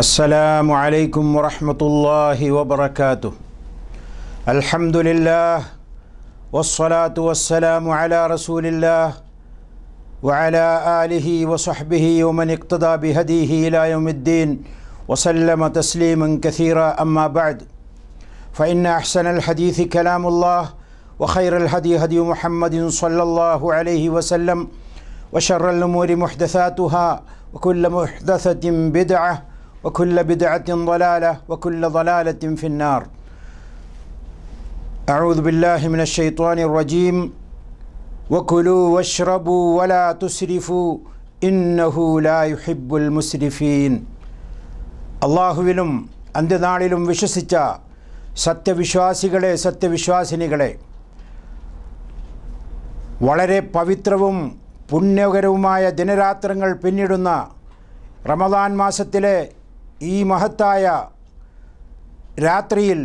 السلام عليكم ورحمة الله وبركاته. الحمد لله والصلاة والسلام على رسول الله وعلى آله وصحبه ومن اقتدى بهديه إلى يوم الدين وسلم تسليما كثيرا. أما بعد، فإن أحسن الحديث كلام الله، وخير الهدي هدي محمد صلى الله عليه وسلم، وشر الأمور محدثاتها، وكل محدثة بدعة، وكل بدعة ضلالة، وكل ضلالة في النار. أعوذ بالله من الشيطان الرجيم. وكلوا واشربوا ولا تسرفوا إنه لا يحب المسرفين. അള്ളാഹുവിലും അന്ത്യനാളിലും വിശ്വസിച്ച സത്യവിശ്വാസികളെ, സത്യവിശ്വാസിനികളെ, വളരെ പവിത്രവും പുണ്യകരവുമായ ദിനരാത്രങ്ങൾ പിന്നിടുന്ന റമദാൻ മാസത്തിലെ ഈ മഹത്തായ രാത്രിയിൽ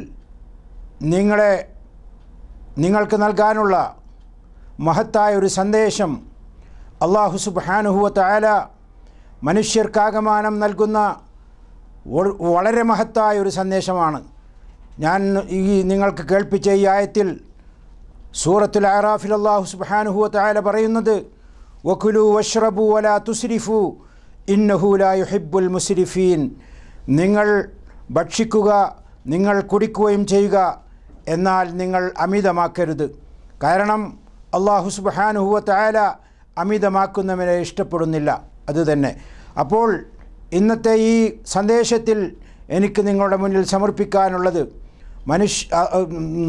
നിങ്ങൾക്ക് നൽകാനുള്ള മഹത്തായ ഒരു സന്ദേശം അല്ലാഹു സുബ്ഹാനഹു വ തആല മനുഷ്യർക്കാകമാനം നൽകുന്ന വളരെ മഹത്തായ ഒരു സന്ദേശമാണ്. ഞാൻ നിങ്ങൾക്ക് കേൾപ്പിച്ച ഈ ആയത്തിൽ സൂറത്തുൽ അറാഫിൽ അല്ലാഹു സുബ്ഹാനഹു വ തആല പറയുന്നത്, വകുലു വഷ്റബു വലാ തുസ്രിഫു ഇന്നഹു ലാ യുഹിബ്ബുൽ മുസ്രിഫീൻ. നിങ്ങൾ ഭക്ഷിക്കുക, നിങ്ങൾ കുടിക്കുകയും ചെയ്യുക, എന്നാൽ നിങ്ങൾ അമിതമാക്കരുത്. കാരണം അല്ലാഹു സുബ്ഹാനഹു വ തആല അമിതമാക്കുന്നവരെ ഇഷ്ടപ്പെടുന്നില്ല. അതുതന്നെ. അപ്പോൾ ഇന്നത്തെ ഈ സന്ദേശത്തിൽ എനിക്ക് നിങ്ങളുടെ മുന്നിൽ സമർപ്പിക്കാനുള്ളത്,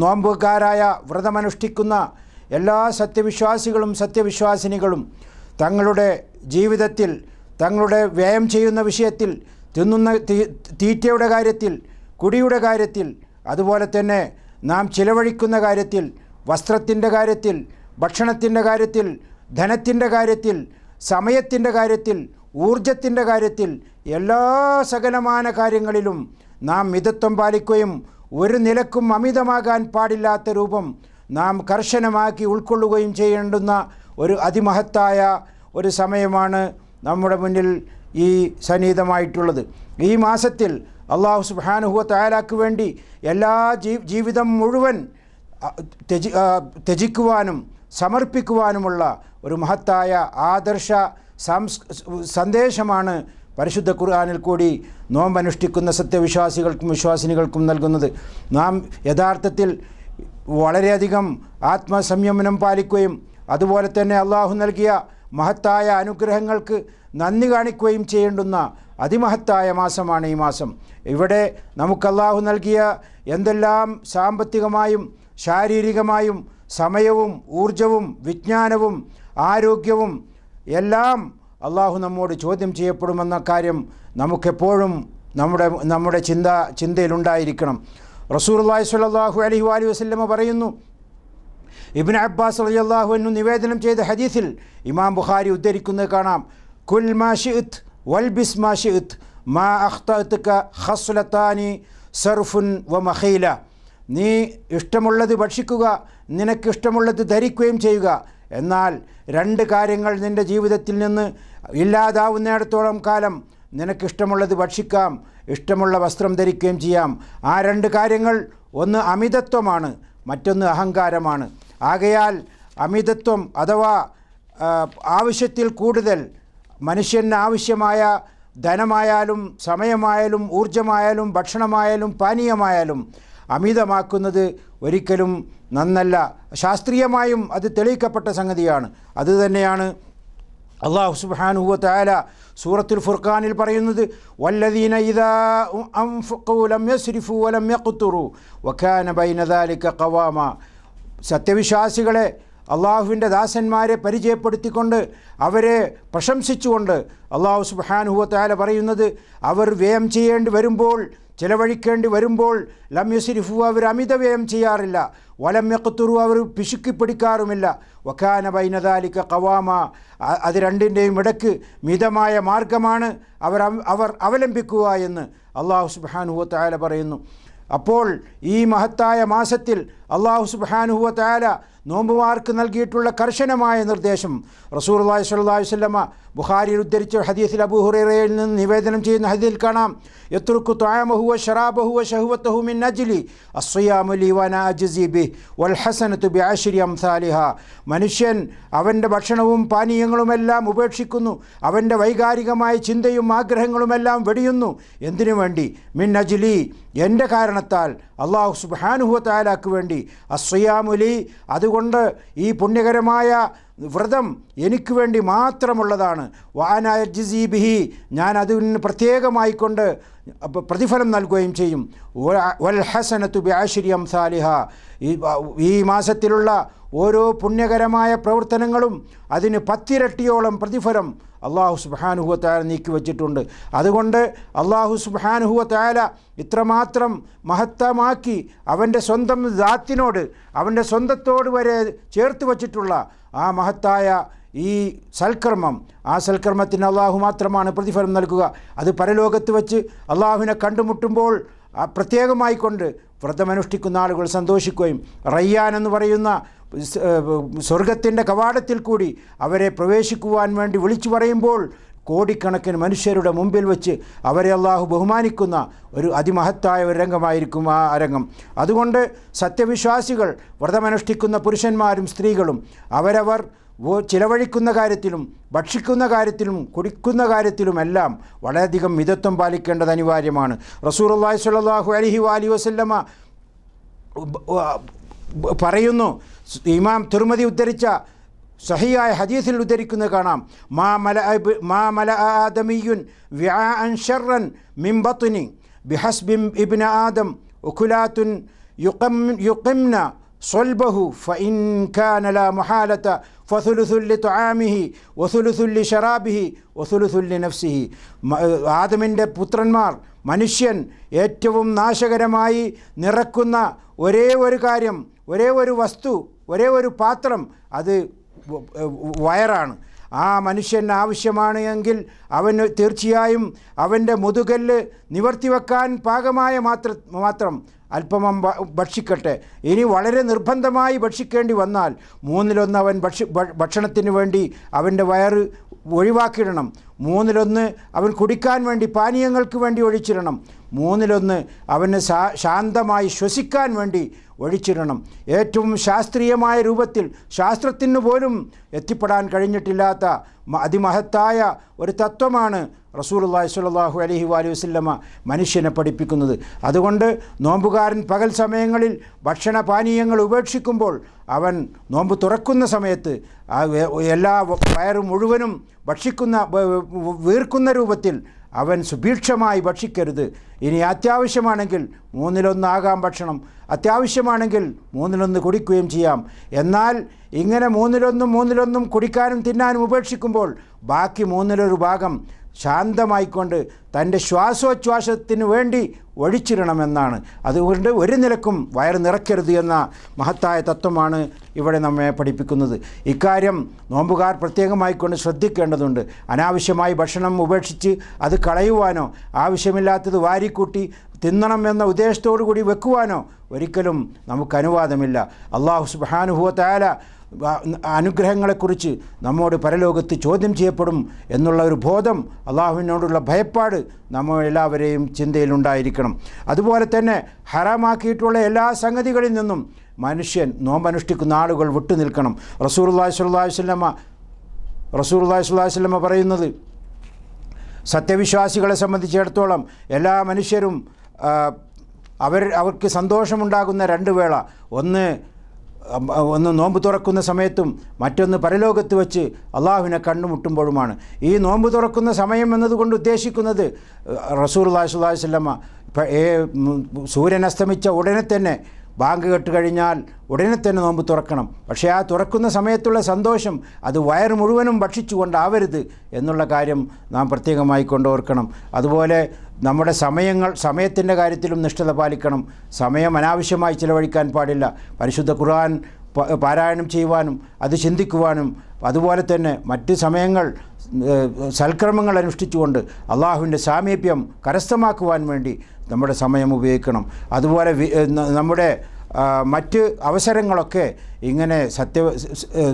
നോമ്പുകാരായ വ്രതമനുഷ്ഠിക്കുന്ന എല്ലാ സത്യവിശ്വാസികളും സത്യവിശ്വാസിനികളും തങ്ങളുടെ ജീവിതത്തിൽ, തങ്ങളുടെ വ്യയം ചെയ്യുന്ന വിഷയത്തിൽ, തിന്നുന്ന തീറ്റയുടെ കാര്യത്തിൽ, കുടിയുടെ കാര്യത്തിൽ, അതുപോലെ തന്നെ നാം ചിലവഴിക്കുന്ന കാര്യത്തിൽ, വസ്ത്രത്തിൻ്റെ കാര്യത്തിൽ, ഭക്ഷണത്തിൻ്റെ കാര്യത്തിൽ, ധനത്തിൻ്റെ കാര്യത്തിൽ, സമയത്തിൻ്റെ കാര്യത്തിൽ, ഊർജത്തിൻ്റെ കാര്യത്തിൽ, എല്ലാ സകലമാന കാര്യങ്ങളിലും നാം മിതത്വം പാലിക്കുകയും ഒരു നിലക്കും അമിതമാകാൻ പാടില്ലാത്ത രൂപം നാം കർശനമാക്കി ഉൾക്കൊള്ളുകയും ചെയ്യേണ്ടുന്ന ഒരു അതിമഹത്തായ ഒരു സമയമാണ് നമ്മുടെ മുന്നിൽ ഈ സന്നിഹിതമായിട്ടുള്ളത്. ഈ മാസത്തിൽ അല്ലാഹു സുബ്ഹാനഹു വ തആലയ്ക്ക് വേണ്ടി എല്ലാ ജീവിതം മുഴുവൻ ത്യജിക്കുവാനും സമർപ്പിക്കുവാനുമുള്ള ഒരു മഹത്തായ ആദർശ സന്ദേശമാണ് പരിശുദ്ധ ഖുർആനിൽ കൂടി നോമ്പനുഷ്ഠിക്കുന്ന സത്യവിശ്വാസികൾക്കും വിശ്വാസിനികൾക്കും നൽകുന്നത്. നാം യഥാർത്ഥത്തിൽ വളരെയധികം ആത്മസംയമനം പാലിക്കുകയും അതുപോലെ തന്നെ അള്ളാഹു നൽകിയ മഹത്തായ അനുഗ്രഹങ്ങൾക്ക് നന്ദി കാണിക്കുകയും ചെയ്യേണ്ടുന്ന അതിമഹത്തായ മാസമാണ് ഈ മാസം. ഇവിടെ നമുക്ക് അള്ളാഹു നൽകിയ എന്തെല്ലാം സാമ്പത്തികമായും ശാരീരികമായും സമയവും ഊർജവും വിജ്ഞാനവും ആരോഗ്യവും എല്ലാം അള്ളാഹു നമ്മോട് ചോദ്യം ചെയ്യപ്പെടുമെന്ന കാര്യം നമുക്കെപ്പോഴും നമ്മുടെ ചിന്തയിലുണ്ടായിരിക്കണം. റസൂലുള്ളാഹി സ്വല്ലല്ലാഹു അലൈഹി വസല്ലം പറയുന്നു, ഇബ്നു അബ്ബാസ് റളിയല്ലാഹു അൻഹു നിവേദനം ചെയ്ത ഹദീസിൽ ഇമാം ബുഖാരി ഉദ്ധരിക്കുന്നത് കാണാം, കുൽ മാ ശിഅ്ത് വൽബിസ് മാ ശിഅ്ത് മാ അഖ്തഅതുക ഖസ്ലതാനി സർഫുൻ വ മഖീല. നീ ഇഷ്ടമുള്ളത് ഭക്ഷിക്കുക, നിനക്കിഷ്ടമുള്ളത് ധരിക്കുകയും ചെയ്യുക, എന്നാൽ രണ്ട് കാര്യങ്ങൾ നിൻ്റെ ജീവിതത്തിൽ നിന്ന് ഇല്ലാതാവുന്നിടത്തോളം കാലം നിനക്കിഷ്ടമുള്ളത് ഭക്ഷിക്കാം, ഇഷ്ടമുള്ള വസ്ത്രം ധരിക്കുകയും ചെയ്യാം. ആ രണ്ട് കാര്യങ്ങൾ, ഒന്ന് അമിതത്വമാണ്, മറ്റൊന്ന് അഹങ്കാരമാണ്. ആകയാൽ അമിതത്വം അഥവാ ആവശ്യത്തിൽ കൂടുതൽ മനുഷ്യന് ആവശ്യമായ ധനമായാലും സമയമായാലും ഊർജമായാലും ഭക്ഷണമായാലും പാനീയമായാലും അമിതമാക്കുന്നത് ഒരിക്കലും നന്നല്ല. ശാസ്ത്രീയമായും അത് തെളിയിക്കപ്പെട്ട സംഗതിയാണ്. അതുതന്നെയാണ് അല്ലാഹു സുബ്ഹാനഹു വ തആല സൂറത്തുൽ ഫുർഖാനിൽ പറയുന്നത്, വല്ലദീന ഇദാ അൻഫഖൂ ലം യസ്രിഫൂ വലം യഖ്തുറൂ വകാന ബൈന ദാലിക ഖവാമ. സത്യവിശ്വാസികളെ, അള്ളാഹുവിൻ്റെ ദാസന്മാരെ പരിചയപ്പെടുത്തിക്കൊണ്ട് അവരെ പ്രശംസിച്ചുകൊണ്ട് അല്ലാഹു സുബ്ഹാനഹു വ തആല പറയുന്നത്, അവർ വ്യയം ചെയ്യേണ്ടി വരുമ്പോൾ, ചിലവഴിക്കേണ്ടി വരുമ്പോൾ, ലം യുസ്രിഫു, അവർ അമിത വ്യയം ചെയ്യാറില്ല, വലം യഖ്തുറു, അവർ പിശുക്കി പിടിക്കാറുമില്ല, വകാന ബൈന ദാലിക ഖവാമ, അത് രണ്ടിൻ്റെയും ഇടയ്ക്ക് മിതമായ മാർഗമാണ് അവർ അവലംബിക്കുക എന്ന് അല്ലാഹു സുബ്ഹാനഹു വ തആല പറയുന്നു. അപ്പോൾ ഈ മഹത്തായ മാസത്തിൽ അല്ലാഹു സുബ്ഹാനഹു വ തആല നോമ്പുമാർക്ക് നൽകിയിട്ടുള്ള കർശനമായ നിർദ്ദേശം. റസൂലുള്ളാഹി സ്വല്ലല്ലാഹു അലൈഹി വസല്ലമ ബുഖാരിയിൽ ഉദ്ധരിച്ച ഹദീസിൽ അബൂ ഹുറൈറയിൽ നിന്ന് നിവേദനം ചെയ്യുന്ന ഹദീസിൽ കാണാം, യത്രുക്കു തുആമഹു വശറാബഹു വശഹവതഹു മിൻ അജ്ലി അസ്സിയാമു ലി വഅന അജ്സി ബിഹി വൽ ഹസനതു ബിഅശ്രി അംസാലിഹാ. മനുഷ്യൻ അവൻ്റെ ഭക്ഷണവും പാനീയങ്ങളുമെല്ലാം ഉപേക്ഷിക്കുന്നു, അവൻ്റെ വൈകാരികമായ ചിന്തയും ആഗ്രഹങ്ങളുമെല്ലാം വെടിയുന്നു. എന്തിനു വേണ്ടി? മിൻ അജ്ലി, എൻ്റെ കാരണത്താൽ, അല്ലാഹു സുബ്ഹാനഹു വ തആലാക്ക് വേണ്ടി. അസ്സിയാമു ലി, അതുകൊണ്ട് ഈ പുണ്യകരമായ വ്രതം എനിക്ക് വേണ്ടി മാത്രമുള്ളതാണ്. വഅന അജ്സി ബിഹി, ഞാൻ അതിന് പ്രത്യേകമായിക്കൊണ്ട് പ്രതിഫലം നൽകുകയും ചെയ്യും. വൽ ഹസനതു ബിഅശ്രി അംസാലിഹാ, ഈ മാസത്തിലുള്ള ഓരോ പുണ്യകരമായ പ്രവർത്തനങ്ങളും അതിന് 10 ഇരട്ടിയോളം പ്രതിഫലം അല്ലാഹു സുബ്ഹാനഹു വ തആല നീക്കി വച്ചിട്ടുണ്ട്. അതുകൊണ്ട് അല്ലാഹു സുബ്ഹാനഹു വ തആല ഇത്രമാത്രം മഹത്തമാക്കി അവൻ്റെ സ്വന്തം ദാത്തിനോട്, അവൻ്റെ സ്വന്തത്തോട് വരെ ചേർത്ത് വച്ചിട്ടുള്ള ആ മഹത്തായ ഈ സൽക്കർമ്മം, ആ സൽക്കർമ്മത്തിന് അള്ളാഹു മാത്രമാണ് പ്രതിഫലം നൽകുക. അത് പരലോകത്ത് വച്ച് അള്ളാഹുവിനെ കണ്ടുമുട്ടുമ്പോൾ പ്രത്യേകമായിക്കൊണ്ട് വ്രതമനുഷ്ഠിക്കുന്ന ആളുകൾ സന്തോഷിക്കുകയും റയ്യാൻ എന്ന് പറയുന്ന സ്വർഗത്തിൻ്റെ കവാടത്തിൽ കൂടി അവരെ പ്രവേശിക്കുവാൻ വേണ്ടി വിളിച്ചു പറയുമ്പോൾ കോടിക്കണക്കിന് മനുഷ്യരുടെ മുമ്പിൽ വെച്ച് അവരെ അള്ളാഹു ബഹുമാനിക്കുന്ന ഒരു അതിമഹത്തായ ഒരു രംഗമായിരിക്കും ആ രംഗം. അതുകൊണ്ട് സത്യവിശ്വാസികൾ, വ്രതമനുഷ്ഠിക്കുന്ന പുരുഷന്മാരും സ്ത്രീകളും അവരവർ ചിലവഴിക്കുന്ന കാര്യത്തിലും ഭക്ഷിക്കുന്ന കാര്യത്തിലും കുടിക്കുന്ന കാര്യത്തിലുമെല്ലാം വളരെയധികം മിതത്വം പാലിക്കേണ്ടത് അനിവാര്യമാണ്. റസൂലുള്ളാഹി സ്വല്ലല്ലാഹു അലൈഹി വസല്ലമ പറയുന്നു, ഇമാം തിർമിദി ഉദ്ധരിച്ച സഹിയായ ഹദീസിൽ ഉദ്ധരിക്കുന്നത് കാണാം, മാ മലഅ ആദമിയുൻ വിആഅൻ ശർറൻ മിൻ ബത്നി ബിഹസ്ബി ഇബ്ന ആദം ഉഖുലാത്തുൻ യുഖിംന സ്വൽബഹു ഫഇൻ കാന ലാ മുഹാലത ഫസുലുസു ലിത്ആമിഹി വസുലുസു ലിശറാബിഹി വസുലുസു ലിനഫ്സിഹി. ആദമിൻ്റെ പുത്രന്മാർ, മനുഷ്യൻ ഏറ്റവും നാശകരമായി നിറക്കുന്ന ഒരേ ഒരു കാര്യം, ഒരേ ഒരു വസ്തു, ഒരേ ഒരു പാത്രം, അത് വയറാണ്. ആ മനുഷ്യന് ആവശ്യമാണ് എങ്കിൽ അവന് തീർച്ചയായും അവൻ്റെ മുതുകല്ല് നിവർത്തിവെക്കാൻ പാകമായ മാത്രം അല്പം ഭക്ഷിക്കട്ടെ. ഇനി വളരെ നിർബന്ധമായി ഭക്ഷിക്കേണ്ടി വന്നാൽ 1/3 അവൻ ഭക്ഷണത്തിന് വേണ്ടി അവൻ്റെ വയറ് ഒഴിവാക്കിയിടണം. 1/3 അവൻ കുടിക്കാൻ വേണ്ടി, പാനീയങ്ങൾക്ക് വേണ്ടി ഒഴിച്ചിടണം. 1/3 അവന് ശാന്തമായി ശ്വസിക്കാൻ വേണ്ടി ഒഴിച്ചിടണം. ഏറ്റവും ശാസ്ത്രീയമായ രൂപത്തിൽ ശാസ്ത്രത്തിന് പോലും എത്തിപ്പെടാൻ കഴിഞ്ഞിട്ടില്ലാത്ത അതിമഹത്തായ ഒരു തത്വമാണ് റസൂലുള്ളാഹി സ്വല്ലല്ലാഹു അലൈഹി വസല്ലമ മനുഷ്യനെ പഠിപ്പിക്കുന്നത്. അതുകൊണ്ട് നോമ്പുകാരൻ പകൽ സമയങ്ങളിൽ ഭക്ഷണ പാനീയങ്ങൾ ഉപേക്ഷിക്കുമ്പോൾ അവൻ നോമ്പ് തുറക്കുന്ന സമയത്ത് എല്ലാ വയറ് മുഴുവനും വീർക്കുന്ന രൂപത്തിൽ അവൻ സുഭിക്ഷമായി ഭക്ഷിക്കരുത്. ഇനി അത്യാവശ്യമാണെങ്കിൽ 1/3 ആകാം ഭക്ഷണം, അത്യാവശ്യമാണെങ്കിൽ 1/3 കുടിക്കുകയും ചെയ്യാം. എന്നാൽ ഇങ്ങനെ 1/3 കുടിക്കാനും തിന്നാനും ഉപേക്ഷിക്കുമ്പോൾ ബാക്കി 1/1 ഭാഗം ശാന്തമായിക്കൊണ്ട് തൻ്റെ ശ്വാസോച്ഛ്വാസത്തിന് വേണ്ടി ഒഴിച്ചിടണമെന്നാണ്. അതുകൊണ്ട് ഒരു നിലക്കും വയറ് നിറയ്ക്കരുത് എന്ന മഹത്തായ തത്വമാണ് ഇവിടെ നമ്മെ പഠിപ്പിക്കുന്നത്. ഇക്കാര്യം നോമ്പുകാർ പ്രത്യേകമായിക്കൊണ്ട് ശ്രദ്ധിക്കേണ്ടതുണ്ട്. അനാവശ്യമായി ഭക്ഷണം ഉപേക്ഷിച്ച് അത് കളയുവാനോ ആവശ്യമില്ലാത്തത് വാരിക്കൂട്ടി തിന്നണം എന്ന ഉദ്ദേശത്തോടു കൂടി വെക്കുവാനോ ഒരിക്കലും നമുക്ക് അനുവാദമില്ല. അല്ലാഹു സുബ്ഹാനഹു വ തആല അനുഗ്രഹങ്ങളെക്കുറിച്ച് നമ്മോട് പരലോകത്ത് ചോദ്യം ചെയ്യപ്പെടും എന്നുള്ള ഒരു ബോധം, അള്ളാഹുവിനോടുള്ള ഭയപ്പാട് നമ്മളെല്ലാവരെയും ചിന്തയിലുണ്ടായിരിക്കണം. അതുപോലെ തന്നെ ഹറാമാക്കിയിട്ടുള്ള എല്ലാ സംഗതികളിൽ നിന്നും മനുഷ്യൻ നോമ്പനുഷ്ഠിക്കുന്ന ആളുകൾ വിട്ടുനിൽക്കണം. റസൂലുള്ളാഹി സ്വല്ലല്ലാഹു അലൈഹി വസല്ലമ പറയുന്നത്, സത്യവിശ്വാസികളെ സംബന്ധിച്ചിടത്തോളം എല്ലാ മനുഷ്യരും അവർക്ക് സന്തോഷമുണ്ടാകുന്ന 2 വേള, ഒന്ന് നോമ്പ് തുറക്കുന്ന സമയത്തും മറ്റൊന്ന് പരലോകത്ത് വെച്ച് അള്ളാഹുവിനെ കണ്ടുമുട്ടുമ്പോഴുമാണ്. ഈ നോമ്പ് തുറക്കുന്ന സമയം എന്നതുകൊണ്ട് ഉദ്ദേശിക്കുന്നത് റസൂലുള്ളാഹി സ്വല്ലല്ലാഹു അലൈഹി വസല്ലമ സൂര്യൻ അസ്തമിച്ച ഉടനെ തന്നെ, ബാങ്ക് കേട്ട് കഴിഞ്ഞാൽ ഉടനെ തന്നെ നോമ്പ് തുറക്കണം. പക്ഷേ ആ തുറക്കുന്ന സമയത്തുള്ള സന്തോഷം അത് വയറ് മുഴുവനും ഭക്ഷിച്ചുകൊണ്ടാവരുത് എന്നുള്ള കാര്യം നാം പ്രത്യേകമായി കൊണ്ടോർക്കണം. അതുപോലെ നമ്മുടെ സമയത്തിൻ്റെ കാര്യത്തിലും നിഷ്ഠത പാലിക്കണം. സമയം അനാവശ്യമായി ചിലവഴിക്കാൻ പാടില്ല. പരിശുദ്ധ ഖുർആൻ പാരായണം ചെയ്യുവാനും അത് ചിന്തിക്കുവാനും അതുപോലെ തന്നെ മറ്റ് സമയങ്ങൾ സൽക്കർമ്മങ്ങൾ അനുഷ്ഠിച്ചുകൊണ്ട് അള്ളാഹുവിൻ്റെ സാമീപ്യം കരസ്ഥമാക്കുവാൻ വേണ്ടി നമ്മുടെ സമയം ഉപയോഗിക്കണം. അതുപോലെ നമ്മുടെ മറ്റ് അവസരങ്ങളൊക്കെ ഇങ്ങനെ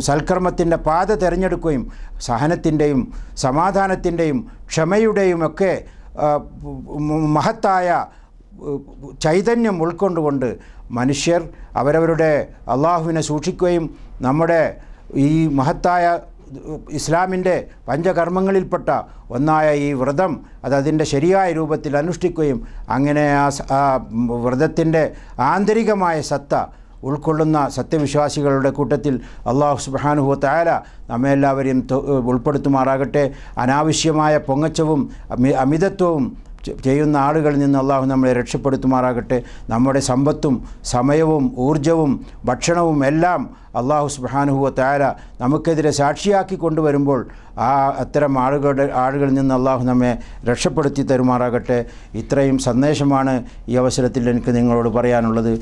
സൽക്കർമ്മത്തിൻ്റെ പാത തിരഞ്ഞെടുക്കുകയും സഹനത്തിൻ്റെയും സമാധാനത്തിൻ്റെയും ക്ഷമയുടെയുമൊക്കെ മഹത്തായ ചൈതന്യം ഉൾക്കൊണ്ടുകൊണ്ട് മനുഷ്യർ അവരവരുടെ അള്ളാഹുവിനെ സൂക്ഷിക്കുകയും നമ്മുടെ ഈ മഹത്തായ ഇസ്ലാമിൻ്റെ പഞ്ചകർമ്മങ്ങളിൽപ്പെട്ട ഒന്നായ ഈ വ്രതം അതിൻ്റെ ശരിയായ രൂപത്തിൽ അനുഷ്ഠിക്കുകയും അങ്ങനെ ആ വ്രതത്തിൻ്റെ ആന്തരികമായ സത്ത ഉൾക്കൊള്ളുന്ന സത്യവിശ്വാസികളുടെ കൂട്ടത്തിൽ അല്ലാഹു സുബ്ഹാനഹു വ തആല നമ്മെല്ലാവരെയും ഉൾപ്പെടുത്തുമാറാകട്ടെ. അനാവശ്യമായ പൊങ്ങച്ചവും അമിതത്വവും ചെയ്യുന്ന ആളുകളിൽ നിന്ന് അള്ളാഹു നമ്മളെ രക്ഷപ്പെടുത്തുമാറാകട്ടെ. നമ്മുടെ സമ്പത്തും സമയവും ഊർജവും ഭക്ഷണവും എല്ലാം അള്ളാഹു സുബ്ഹാനഹു വ തആല നമുക്കെതിരെ സാക്ഷിയാക്കി കൊണ്ടുവരുമ്പോൾ അത്തരം ആളുകളിൽ നിന്ന് അള്ളാഹു നമ്മെ രക്ഷപ്പെടുത്തി തരുമാറാകട്ടെ. ഇത്രയും സന്ദേശമാണ് ഈ അവസരത്തിൽ എനിക്ക് നിങ്ങളോട് പറയാനുള്ളത്.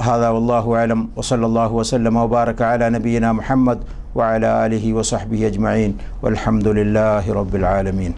ഹാദാ വല്ലാഹു അലം വസല്ലല്ലാഹു വസല്ലമ വബാറക അലാ നബിയിന മുഹമ്മദ് വഅലാ ആലിഹി വസഹ്ബിഹി അജ്മഈൻ വൽഹംദുലില്ലാഹി റബ്ബിൽ ആലമീൻ.